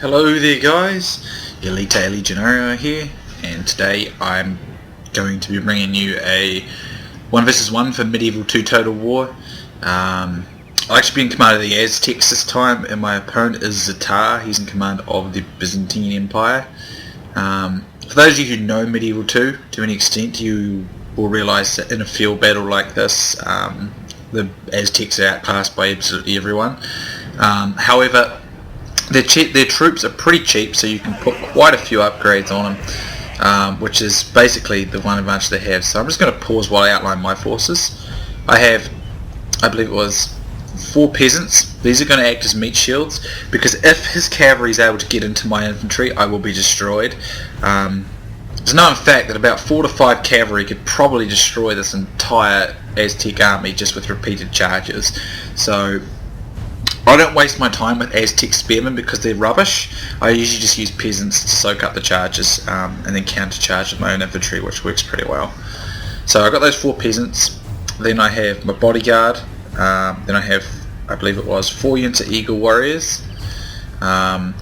Hello there guys, Elita Legionarii here, and today I'm going to be bringing you a 1 vs 1 for Medieval 2 Total War. I'll actually be in command of the Aztecs this time, and my opponent is Zitar. He's in command of the Byzantine Empire. For those of you who know Medieval 2 to any extent, you will realise that in a field battle like this, the Aztecs are outclassed by absolutely everyone. However, their troops are pretty cheap, so you can put quite a few upgrades on them, which is basically the one advantage they have. So I'm just going to pause while I outline my forces. I believe it was 4 peasants. These are going to act as meat shields, because if his cavalry is able to get into my infantry, I will be destroyed. There's known fact that about 4 to 5 cavalry could probably destroy this entire Aztec army just with repeated charges. So I don't waste my time with Aztec spearmen because they're rubbish. I usually just use peasants to soak up the charges and then counter-charge with my own infantry, which works pretty well. So I've got those 4 peasants. Then I have my bodyguard. Then I have, I believe it was, 4 units of eagle warriors. And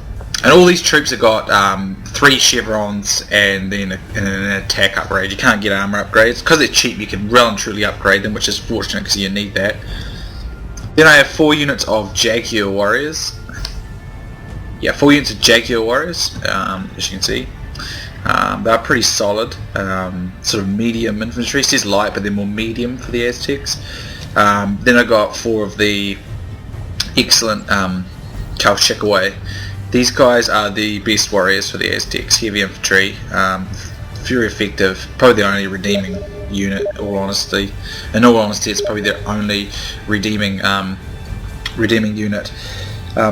all these troops have got 3 chevrons and then an attack upgrade. You can't get armor upgrades. Because they're cheap, you can well and truly upgrade them, which is fortunate because you need that. Then I have 4 units of Jaguar warriors. Yeah, 4 units of Jaguar warriors, as you can see. They're pretty solid, sort of medium infantry. It says light, but they're more medium for the Aztecs. Then I got 4 of the excellent Kalshikaway. These guys are the best warriors for the Aztecs. Heavy infantry, very effective, probably the only redeeming unit. In all honesty, it's probably their only redeeming unit.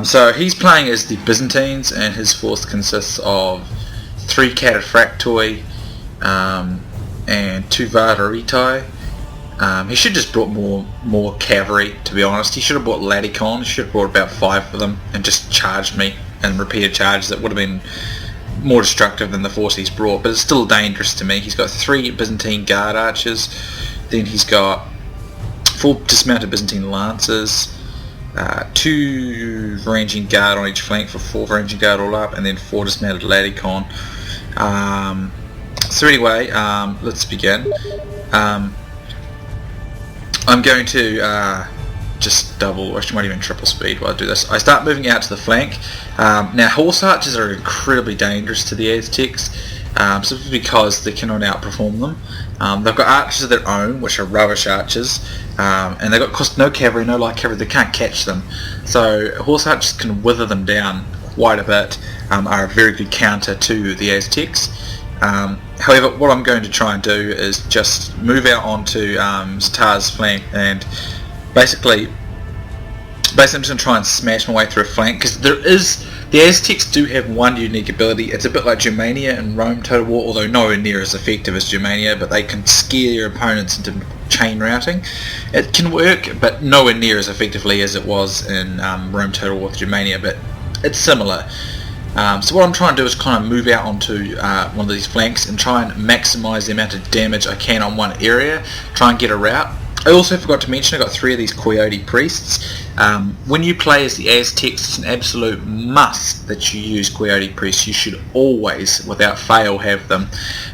So he's playing as the Byzantines, and his force consists of 3 Cataphractoi and 2 Vardaritai. He should just brought more cavalry, to be honest. He should have brought Laticon. He should have brought about 5 of them and just charged me and repeated charges. That would have been more destructive than the force he's brought, but it's still dangerous to me. He's got 3 Byzantine guard archers, then he's got 4 dismounted Byzantine lancers, 2 ranging guard on each flank for 4 ranging guard all up, and then 4 dismounted Laticon. So anyway, let's begin. I'm going to just double, actually might even triple speed while I do this. I start moving out to the flank. Now horse archers are incredibly dangerous to the Aztecs, simply because they cannot outperform them. They've got archers of their own, which are rubbish archers, and they've got no cavalry, no light cavalry. They can't catch them, so horse archers can wither them down quite a bit. Are a very good counter to the Aztecs. However, what I'm going to try and do is just move out onto Zitar's flank, and basically I'm just going to try and smash my way through a flank, because the Aztecs do have one unique ability. It's a bit like Germania in Rome Total War, although nowhere near as effective as Germania, but they can scare your opponents into chain routing. It can work, but nowhere near as effectively as it was in Rome Total War with Germania, but it's similar. So what I'm trying to do is kind of move out onto one of these flanks and try and maximise the amount of damage I can on one area, try and get a route. I also forgot to mention I got 3 of these Coyote Priests. When you play as the Aztecs, it's an absolute must that you use Coyote Priests. You should always, without fail, have them,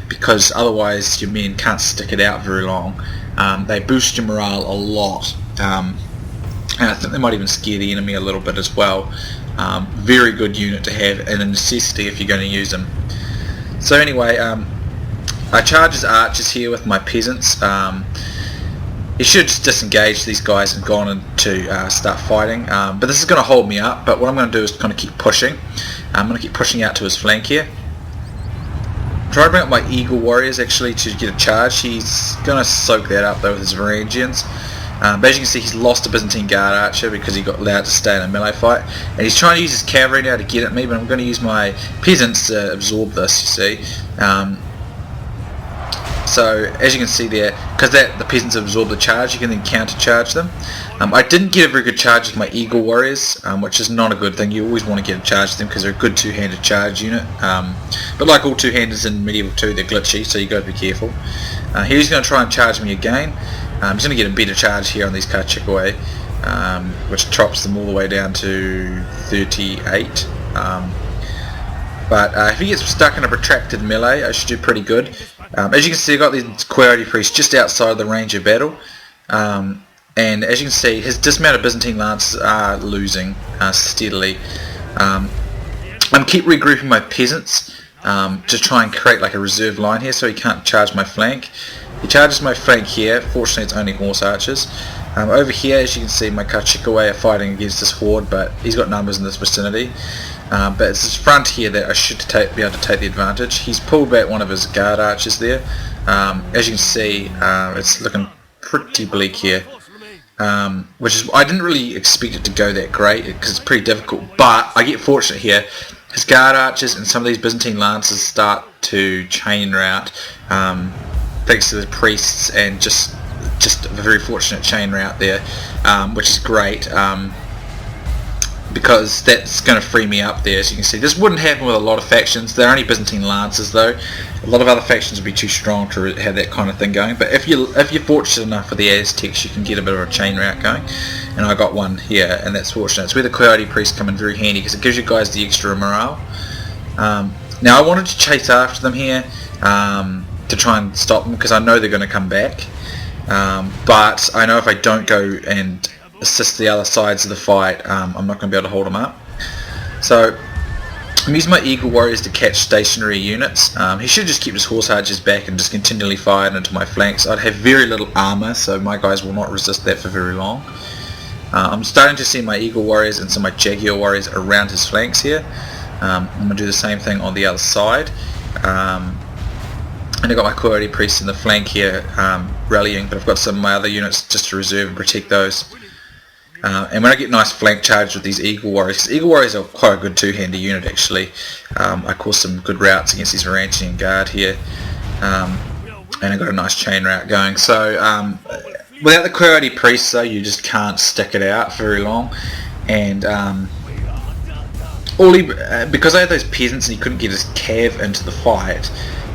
because otherwise your men can't stick it out very long. They boost your morale a lot, and I think they might even scare the enemy a little bit as well. Very good unit to have, and a necessity if you're going to use them. So anyway, I charge as archers here with my peasants. He should just disengage these guys and gone into start fighting, but this is going to hold me up. But what I'm going to do is kind of keep pushing. I'm going to keep pushing out to his flank here. Try to bring up my eagle warriors actually to get a charge. He's going to soak that up though with his Varangians. But as you can see, he's lost a Byzantine guard archer because he got allowed to stay in a melee fight, and he's trying to use his cavalry now to get at me, but I'm going to use my peasants to absorb this, you see. So as you can see there, because the peasants absorb the charge, you can then counter charge them. I didn't get a very good charge with my eagle warriors, which is not a good thing. You always want to get a charge with them because they're a good two-handed charge unit. But like all two-handers in Medieval 2, they're glitchy, so you got to be careful. Here he's going to try and charge me again. I'm just going to get a better charge here on these Kalshikaway, which drops them all the way down to 38. But if he gets stuck in a protracted melee, I should do pretty good. As you can see, I got these Coyote Priests just outside the range of battle. And as you can see, his dismounted Byzantine lances are losing steadily. I'm keep regrouping my peasants to try and create like a reserve line here so he can't charge my flank. He charges my flank here. Fortunately, it's only horse archers. Over here, as you can see, my Kachikawe are fighting against this horde, but he's got numbers in this vicinity. But it's his front here that I should be able to take the advantage. He's pulled back one of his guard archers there. As you can see, it's looking pretty bleak here. Which is, I didn't really expect it to go that great because it's pretty difficult, but I get fortunate here. His guard archers and some of these Byzantine lances start to chain route thanks to the priests, and just a very fortunate chain route there, which is great because that's going to free me up there. As you can see, this wouldn't happen with a lot of factions. They're only Byzantine lances though. A lot of other factions would be too strong to have that kind of thing going, but if you're fortunate enough for the Aztecs, you can get a bit of a chain route going, and I got one here, and that's fortunate. It's where the Coyote Priests come in very handy because it gives you guys the extra morale. Now I wanted to chase after them here to try and stop them because I know they're going to come back, but I know if I don't go and assist the other sides of the fight, I'm not going to be able to hold them up. So I'm using my Eagle Warriors to catch stationary units. He should just keep his horse archers back and just continually fire into my flanks. I'd have very little armor, so my guys will not resist that for very long. I'm starting to see my Eagle Warriors and some of my Jaguar Warriors around his flanks here. I'm going to do the same thing on the other side. And I've got my Coyote Priests in the flank here rallying, but I've got some of my other units just to reserve and protect those. And when I get nice flank charge with these Eagle Warriors, because Eagle Warriors are quite a good two-hander unit actually, I cause some good routes against these Varangian Guard here, and I got a nice chain route going. So without the Coyote Priests though, you just can't stick it out very long, and because I had those peasants and he couldn't get his cav into the fight,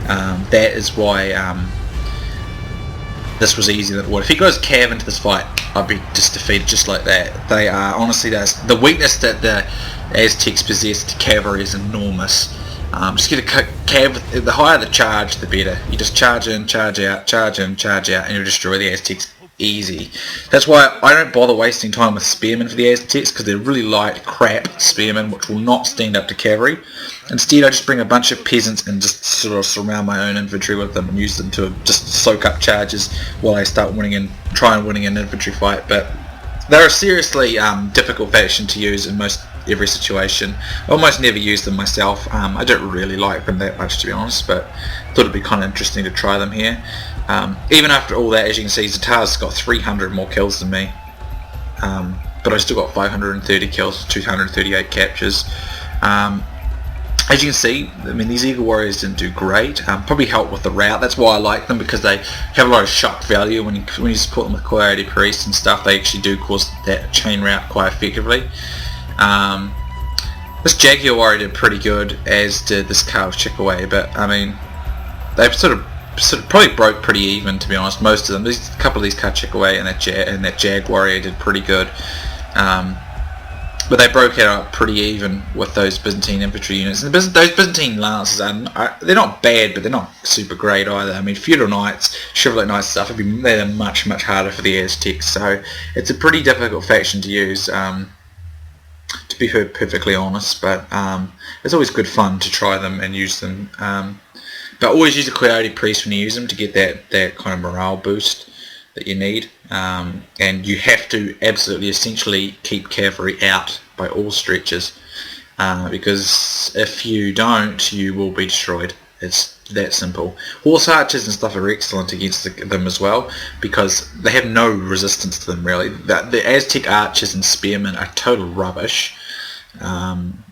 that is why this was easier than it would. If he goes cav into this fight, I'd be just defeated just like that. They are, honestly, that's the weakness that the Aztecs possess to cavalry is enormous. Just get a cav, the higher the charge, the better. You just charge in, charge out, charge in, charge out, and you'll destroy the Aztecs easy. That's why I don't bother wasting time with spearmen for the Aztecs, because they're really light crap spearmen which will not stand up to cavalry. Instead I just bring a bunch of peasants and just sort of surround my own infantry with them and use them to just soak up charges while I start try and winning an infantry fight. But they're a seriously difficult faction to use in most every situation. I almost never use them myself. I don't really like them that much, to be honest, but I thought it'd be kind of interesting to try them here. Even after all that, as you can see, Zitar's got 300 more kills than me, but I still got 530 kills, 238 captures. As you can see, I mean, these Eagle Warriors didn't do great. Probably helped with the route. That's why I like them, because they have a lot of shock value. When you support them with Coyote Priests and stuff, they actually do cause that chain route quite effectively. This Jaguar Warrior did pretty good, as did this Carl Chickaway, but I mean, they've sort of probably broke pretty even, to be honest. Most of them, a couple of these Chickaway and that Jag Warrior did pretty good. But they broke out pretty even with those Byzantine infantry units. And those Byzantine lances, they're not bad, but they're not super great either. I mean, Feudal Knights, Chivalric Knights stuff, they're much, much harder for the Aztecs. So it's a pretty difficult faction to use, to be perfectly honest. But it's always good fun to try them and use them. But always use a Coyote Priest when you use them to get that kind of morale boost that you need, and you have to absolutely essentially keep cavalry out by all stretches, because if you don't, you will be destroyed. It's that simple. Horse archers and stuff are excellent against them as well, because they have no resistance to them really. The Aztec archers and spearmen are total rubbish, and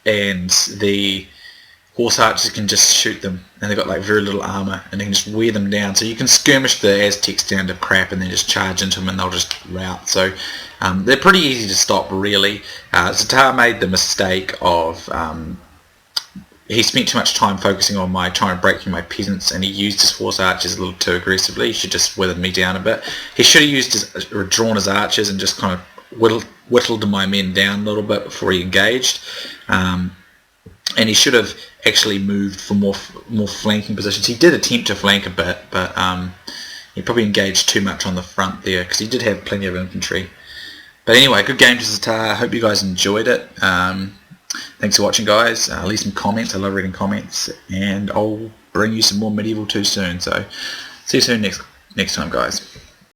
the horse archers can just shoot them, and they've got like very little armor, and they can just wear them down. So you can skirmish the Aztecs down to crap and then just charge into them and they'll just rout. So they're pretty easy to stop really. Zitar made the mistake of he spent too much time focusing on trying to break through my peasants, and he used his horse archers a little too aggressively. He should just withered me down a bit. He should have drawn his archers and just kind of whittled my men down a little bit before he engaged. and he should have actually moved for more flanking positions. He did attempt to flank a bit, but he probably engaged too much on the front there because he did have plenty of infantry. But anyway, good game to Zitar. I hope you guys enjoyed it. Thanks for watching, guys. Leave some comments. I love reading comments, and I'll bring you some more Medieval 2 soon. So see you soon next time, guys.